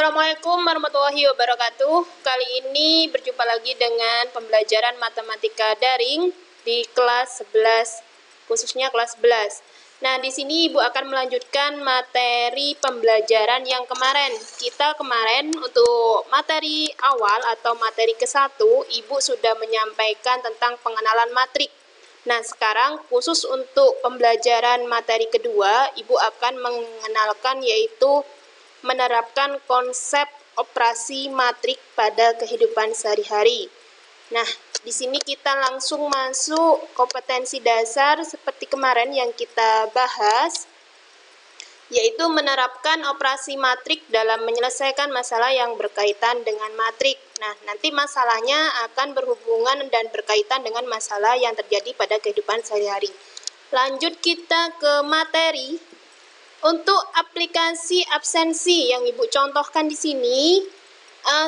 Assalamualaikum warahmatullahi wabarakatuh. Kali ini berjumpa lagi dengan pembelajaran matematika daring di kelas 11, khususnya kelas 11. Nah, di sini Ibu akan melanjutkan materi pembelajaran yang kemarin. Kita kemarin untuk materi awal atau materi ke-1, Ibu sudah menyampaikan tentang pengenalan matrik. Nah, sekarang khusus untuk pembelajaran materi kedua, Ibu akan mengenalkan yaitu menerapkan konsep operasi matrik pada kehidupan sehari-hari. Nah, di sini kita langsung masuk kompetensi dasar seperti kemarin yang kita bahas, yaitu menerapkan operasi matrik dalam menyelesaikan masalah yang berkaitan dengan matrik. Nah, nanti masalahnya akan berhubungan dan berkaitan dengan masalah yang terjadi pada kehidupan sehari-hari. Lanjut kita ke materi. Untuk aplikasi absensi yang Ibu contohkan di sini,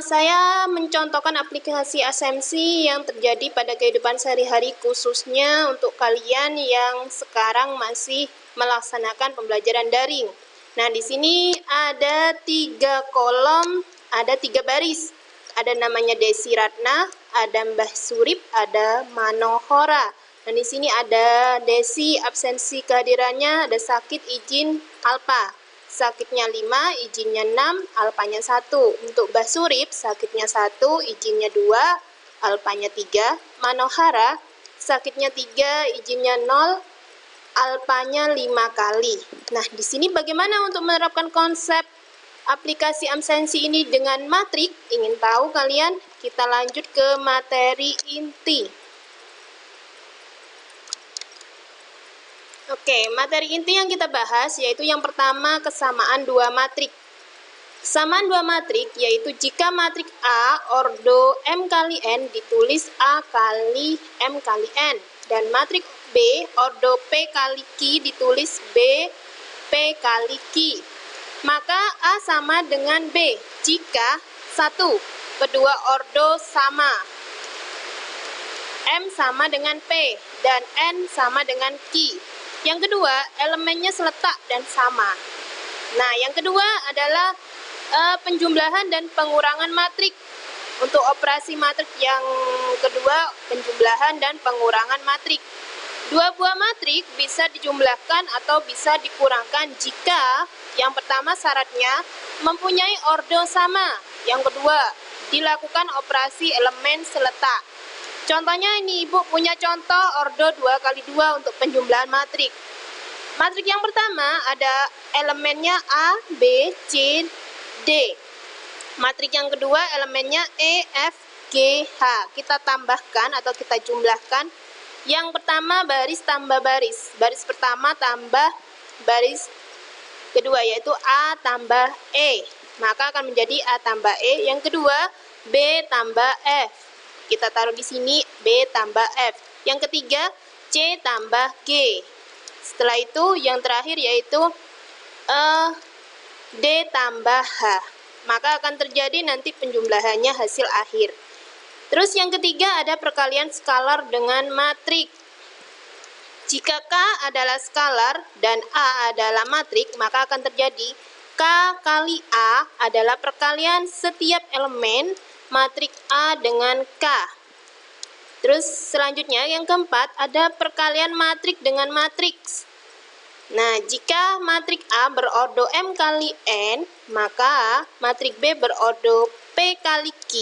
saya mencontohkan aplikasi absensi yang terjadi pada kehidupan sehari-hari, khususnya untuk kalian yang sekarang masih melaksanakan pembelajaran daring. Nah, di sini ada 3 kolom, ada 3 baris. Ada namanya Desi Ratna, ada Mbah Surip, ada Manohora. Dan di sini ada Desi absensi kehadirannya, ada sakit izin alfa. Sakitnya 5, izinnya 6, alfanya 1. Untuk Mbah Surip, sakitnya 1, izinnya 2, alfanya 3. Manohara, sakitnya 3, izinnya 0, alfanya 5 kali. Nah, di sini bagaimana untuk menerapkan konsep aplikasi absensi ini dengan matrik? Ingin tahu kalian? Kita lanjut ke materi inti. Oke, materi inti yang kita bahas yaitu yang pertama kesamaan dua matrik. Kesamaan dua matrik yaitu jika matrik A ordo M kali N ditulis A kali M kali N, dan matrik B ordo P kali Q ditulis B P kali Q. Maka A sama dengan B jika 1. Kedua ordo sama, M sama dengan P, dan N sama dengan Q. Yang kedua, elemennya seletak dan sama. Nah, yang kedua adalah penjumlahan dan pengurangan matrik. Untuk operasi matrik yang kedua, penjumlahan dan pengurangan matrik. Dua buah matrik bisa dijumlahkan atau bisa dikurangkan jika yang pertama syaratnya mempunyai ordo sama. Yang kedua, dilakukan operasi elemen seletak. Contohnya ini Ibu punya contoh ordo 2 kali 2 untuk penjumlahan matrik. Matrik yang pertama ada elemennya A, B, C, D. Matrik yang kedua elemennya E, F, G, H. Kita tambahkan atau kita jumlahkan. Yang pertama baris tambah baris. Baris pertama tambah baris kedua yaitu A tambah E. Maka akan menjadi A tambah E. Yang kedua B tambah F. Kita taruh di sini B tambah F. Yang ketiga C tambah G. Setelah itu yang terakhir yaitu D tambah H. Maka akan terjadi nanti penjumlahannya hasil akhir. Terus yang ketiga ada perkalian skalar dengan matrik. Jika K adalah skalar dan A adalah matrik, maka akan terjadi K kali A adalah perkalian setiap elemen matrik A dengan K. Terus selanjutnya yang keempat ada perkalian matrik dengan matriks. Nah, jika matrik A berordo M kali N, maka matrik B berordo P kali Q,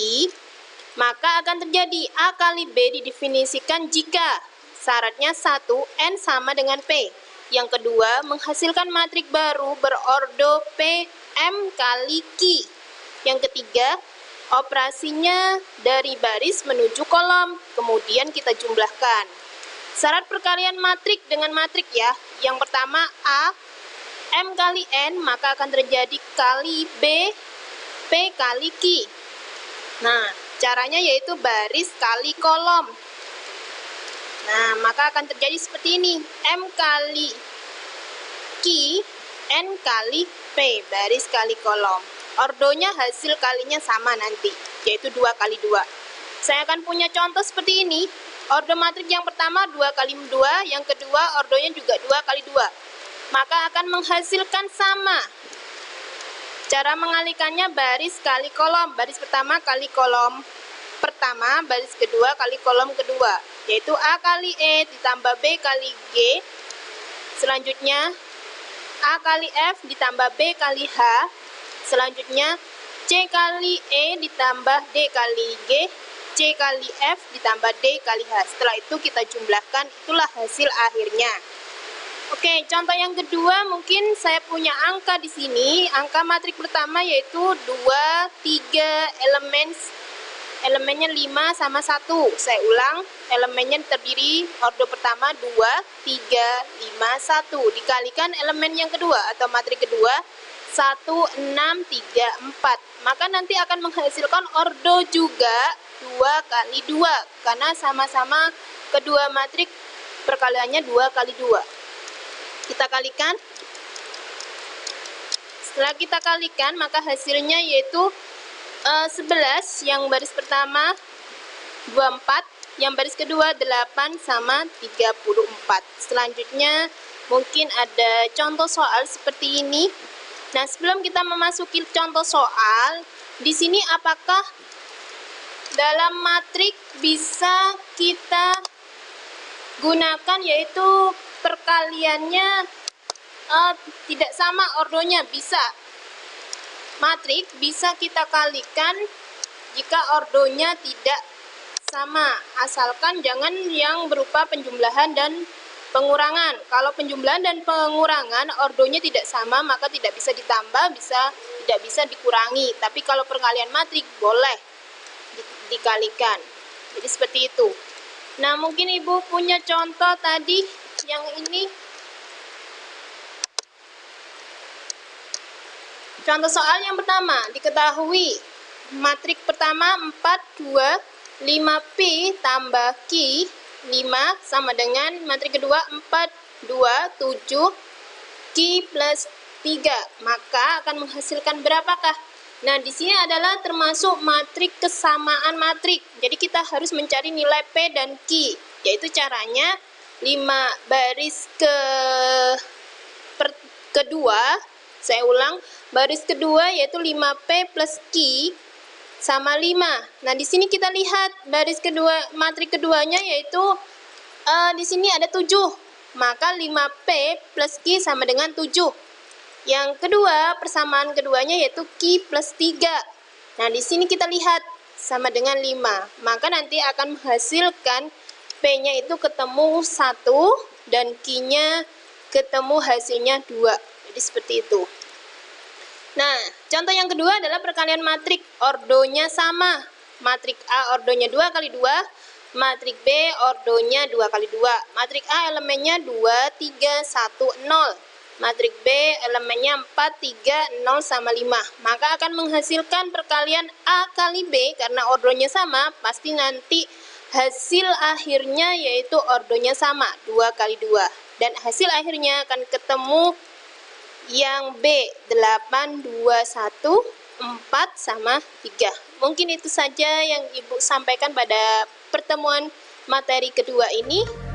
maka akan terjadi A kali B didefinisikan jika syaratnya 1, N sama dengan P. Yang kedua, menghasilkan matrik baru berordo P M kali Q. Yang ketiga, operasinya dari baris menuju kolom, kemudian kita jumlahkan. Syarat perkalian matrik dengan matrik ya. Yang pertama A, M kali N, maka akan terjadi kali B, P kali Q. Nah, caranya yaitu baris kali kolom. Nah, maka akan terjadi seperti ini. M kali Q, N kali P, baris kali kolom. Ordonya hasil kalinya sama nanti, yaitu 2 kali 2. Saya akan punya contoh seperti ini. Ordo matrik yang pertama 2 kali 2, yang kedua ordonya juga 2 kali 2. Maka akan menghasilkan sama. Cara mengalikannya baris kali kolom. Baris pertama kali kolom pertama, baris kedua kali kolom kedua, yaitu A kali E ditambah B kali G. Selanjutnya A kali F ditambah B kali H. Selanjutnya C kali E ditambah D kali G, C kali F ditambah D kali H. Setelah itu kita jumlahkan, itulah hasil akhirnya. Oke, contoh yang kedua, mungkin saya punya angka di sini. Angka matrik pertama yaitu 2, 3, elemennya 5 sama 1. Saya ulang, elemennya terdiri ordo pertama 2, 3, 5, 1. Dikalikan elemen yang kedua atau matrik kedua 1, 6, 3, 4. Maka nanti akan menghasilkan ordo juga 2 kali 2. Karena sama-sama kedua matrik perkaliannya 2 kali 2. Kita kalikan. Setelah kita kalikan, maka hasilnya yaitu 11, yang baris pertama 24, yang baris kedua 8 sama 34. Selanjutnya mungkin ada contoh soal seperti ini. Nah, sebelum kita memasuki contoh soal, di sini apakah dalam matrik bisa kita gunakan yaitu perkaliannya tidak sama ordonya? Bisa. Matrik bisa kita kalikan jika ordonya tidak sama, asalkan jangan yang berupa penjumlahan dan pengurangan. Kalau penjumlahan dan pengurangan ordonya tidak sama, maka tidak bisa ditambah, tidak bisa dikurangi. Tapi kalau perkalian matrik boleh dikalikan. Jadi seperti itu. Nah, mungkin Ibu punya contoh tadi yang ini. Contoh soal yang pertama, diketahui matrik pertama 4, 2, 5P tambah Q 5 sama dengan matrik kedua 4, 2, 7 Q plus 3. Maka akan menghasilkan berapakah? Nah, di sini adalah termasuk matrik kesamaan matrik. Jadi kita harus mencari nilai P dan Q. Yaitu caranya 5 baris kedua. Saya ulang, baris kedua yaitu 5P plus Q sama 5. Nah, di sini kita lihat baris kedua, matrik keduanya yaitu di sini ada 7. Maka 5P plus Q sama dengan 7. Yang kedua, persamaan keduanya yaitu Q plus 3. Nah, di sini kita lihat sama dengan 5. Maka nanti akan menghasilkan P-nya itu ketemu 1 dan Q-nya ketemu hasilnya 2. Jadi seperti itu. Nah, contoh yang kedua adalah perkalian matrik, ordonya sama. Matrik A ordonya 2 kali 2, matrik B ordonya 2 kali 2. Matrik A elemennya 2, 3, 1, 0. Matrik B elemennya 4, 3, 0 sama 5. Maka akan menghasilkan perkalian A kali B karena ordonya sama, pasti nanti hasil akhirnya yaitu ordonya sama, 2 kali 2. Dan hasil akhirnya akan ketemu yang B 8, 2, 1, 4 sama 3. Mungkin itu saja yang Ibu sampaikan pada pertemuan materi kedua ini.